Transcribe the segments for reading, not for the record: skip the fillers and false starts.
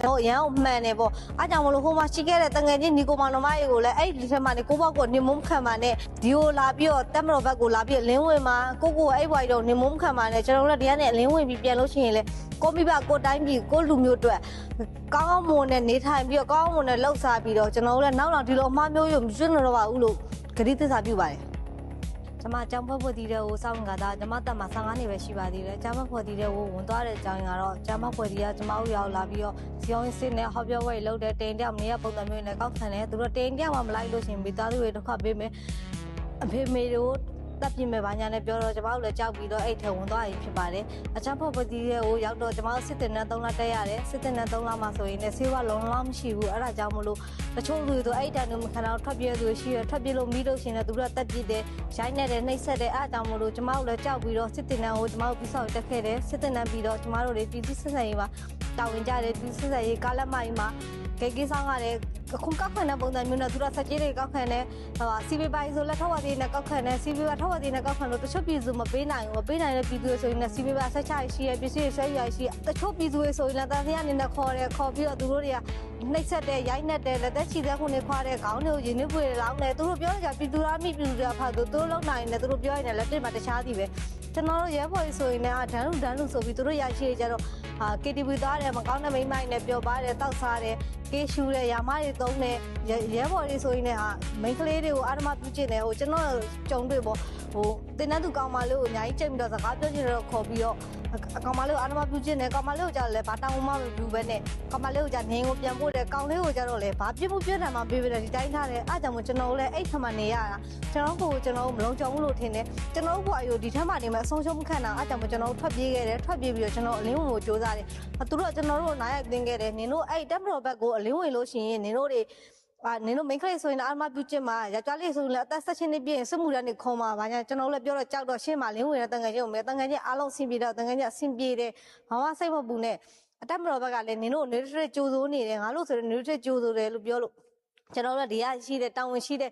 တော့ရန်ကိုမှန်တယ်ပေါ့အားကြောင့်မလို့ဟိုမှာရှိခဲ့တဲ့တငယ်ချင်းညီကိုမောင်နှမတွေကိုလည်းအဲ့ဒီထက်မှနေကိုဘောက်ကိုနေမုန်းခံပါနဲ့ဒီကိုလာပြီးတော့တက်မတော်ဘက်ကိုလာပြီးလင်းဝင်မှာကိုအဲ့ဘွားကြီးတော့နေမုန်းခံပါနဲ့ကျွန်တော်တို့လည်းဒီကနေလင်းဝင်ပြီးပြန်လို့ရှိရင်လေကိုမိဘကိုတိုင်းပြည်ကိုလူမျိုးအတွက်ကောင်းမွန်တဲ့နေထိုင်ပြီးတော့ကောင်းမွန်တဲ့လှုပ်ရှားပြီးတော့ကျွန်တော်တို့လည်းနောက်ဒီလိုအမှားမျိုးရုံမကျွတ်တော့ပါဘူးလို့ဂရုသစ္စာပြုပါတယ်ကျမကျောင်းဖွဲ့ဖွဲ့တည်တဲ့ကိုစောင့်နေတာကျမတက်မှာ15နှစ်ပဲရှိပါသေးတယ်ကျောင်းဖွဲ့ဖွဲ့တည်တဲ့ကိုဝင်သွားတဲ့အကြောင်းကတော့ကျောင်းဖွဲ့တည်ကကျမတို့ရောက်လာပြီးတော့စီအောင်စစ်နဲ့ဟောပြောဝဲလောက်တဲ့တင်တောင်နေရပုံစံမျိုးနဲ့ကောက်ခံတယ်သူတို့တင်တောင်မှမလိုက်လို့ရှင်မိသားစုတွေတစ်ခါပေးမယ်အဖေမေတို့တက်ပြင်မဲ့ဘာညာနဲ့ပြောတော့ကျမတို့လည်းကြောက်ပြီးတော့အဲ့ထဲဝင်သွားရင်ဖြစ်ပါတယ်အချမ်းဖို့ပတိရဲ့ကိုရောက်တော့ကျမတို့စစ်တင်နဲ့3လတက်ရတယ်စစ်တင်နဲ့3လမှဆိုရင်လည်းဆေးဝါးလုံးလုံးမရှိဘူးအဲ့ဒါကြောင့်မလို့တချို့လူတွေအဲ့တန်တို့မခံတော့ထွက်ပြေးသူရှိရထွက်ပြေးလို့ပြီးလို့ရှင်လည်းသူတို့တက်ပြစ်တယ်ရိုင်းနေတယ်နှိပ်စက်တယ်အဲ့ဒါကြောင့်မလို့ကျမတို့လည်းကြောက်ပြီးတော့စစ်တင်နဲ့ကိုကျမတို့ပြီးဆောက်တက်ခဲ့တယ်စစ်တင်နဲ့ပြီးတော့ကျမတို့တွေပြည်သူစစ်ဆန်ရေးမှာတာဝန်ကြတယ်ပြည်သူစစ်ဆန်ရေးကားလက်မိုင်းမှာကိဆောင်ရတယ်ခုကောက်ခံတဲ့ပုံစံမျိုးနဲ့သူတို့စက်ကြီးတွေကောက်ခံတဲ့စီဗီပိုင်းဆိုလက်ထောက်ဝတီနဲ့ကောက်ခံတဲ့စီဗီကထောက်ဝတီနဲ့ကောက်ခံလို့တချို့ပြည်သူမပေးနိုင်ဘူးမပေးနိုင်တဲ့ပြည်သူတွေဆိုရင်လည်းစီဗီကဆက်ချရှိရပစ္စည်းတွေဆက်ရရှိတချို့ပြည်သူတွေဆိုရင်လည်းတန်တရားအနေနဲ့ခေါ်ပြီးတော့သူတို့တွေကနှိပ်စက်တဲ့ရိုက်နှက်တဲ့လက်သက်ချီတဲ့ခုနေခွာတဲ့ခေါင်းတွေကိုရင်းနှီးပွေလောင်းတယ်သူတို့ပြောကြပြည်သူသားမိပြည်သူတွေဖတ်သူတို့လုံနိုင်တယ်သူတို့ပြောရင်လည်းလက်တွေ့မှာတခြားသည်ပဲကျွန်တော်တို့ရဲဘော်ကြီးဆိုရင်လည်းဒန်းလူဆိုပြီးသူတို့ရရှိကြတော့KTV သားတယ်မကောင်းတဲ့မိမိုင်းနဲ့ပျော်ပါတယ်တောက်စားတယ်ကေးရှူတဲ့ရာမတွေသုံးတဲ့ရဲဘော်တွေဆိုရင်လည်းမိန်းကလေးတွေကိုအာဓမပြုကျင့်တယ်ဟိုကျွန်တော်ကြုံတွေ့ပေါ့ဟိုတင်းတဲ့သူကောင်မလေးကိုအများကြီးကြိတ်ပြီးတော့စကားပြောချင်တော့ခေါ်ပြီးတော့ကောင်မလေးကိုအာဓမပြုကျင့်တယ်ကောင်မလေးကိုကြောက်လဲဘာတောင်းမှမပြုဘဲနဲ့ကောင်မလေးကိုကြောက်နင်းကိုပြန်ပို့တယ်ကောင်လေးကိုကြောက်တော့လဲဘာပြစ်မှုပြစ်တယ်မှပေးပြီးတော့ဒီတိုင်းထားတယ်အားကြောင့်ကျွန်တော်လည်းအဲ့ထမှနေရတာကျွန်တော်မလုံးကြုံဘူးလို့ထင်တယ်ကျွန်တော်ဘွားရိုဒီထမှနေမှာအဆုံးရှုံးမခံတာအားကြောင့်ကျွန်တော်ထွက်ပြေးခဲ့တယ်ထွက်ပြေးပြီးတော့ကျွန်တော်အလင်းဝင်ကိုစူးစမ်းတယ်သူတို့ကျွန်တော်တို့နားရိုက်သိမ်းခဲ့တယ်နင်တို့အဲ့တက်မတော်ဘက်ကိုအလင်းဝင်လို့ရှိရင်နင်တို့တွေနင်တို့မိန်းကလေးဆိုရင်အာမပြုကျင့်မှာယောက်ျားလေးဆိုရင်လည်းအသက်16နှစ်ပြည့်ရင်စစ်မှုထမ်းတွေခေါ်မှာဗာညာကျွန်တော်လည်းပြောတော့ကြောက်တော့ရှင်းမှာလင်းဝင်တဲ့တန်ငယ်ချင်းကိုမဲတန်ငယ်ချင်းအားလုံးဆင်ပြေတော့တန်ငယ်ချင်းအဆင်ပြေတယ်ဘာမှစိတ်မပူနဲ့အတက်မတော်ဘက်ကလည်းနင်တို့နေထရက်ကြိုးစိုးနေတယ်ငါလို့ဆိုရင်နေထရက်ကြိုးစိုးတယ်လို့ပြောလို့ကျွန်တော်တို့ဒီရရှိတဲ့တာဝန်ရှိတဲ့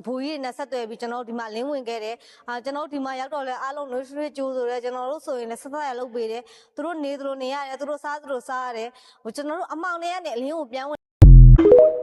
ဘူကြီးနဲ့ဆက်သွယ်ပြီးကျွန်တော်ဒီမှာလင်းဝင်ခဲ့တယ်ကျွန်တော်ဒီမှာရောက်တော့လဲအားလုံးနှွေးထွေးကြိုးဆိုတယ်ကျွန်တော်တို့ဆိုရင်လည်းဆက်ဆက်ရလုပ်ပေးတယ်သူတို့နေရတယ်သူတို့စားရတယ်ဟိုကျွန်တော်တို့အမောင်တွေကနေအလင်းကိုပြန်ဝင်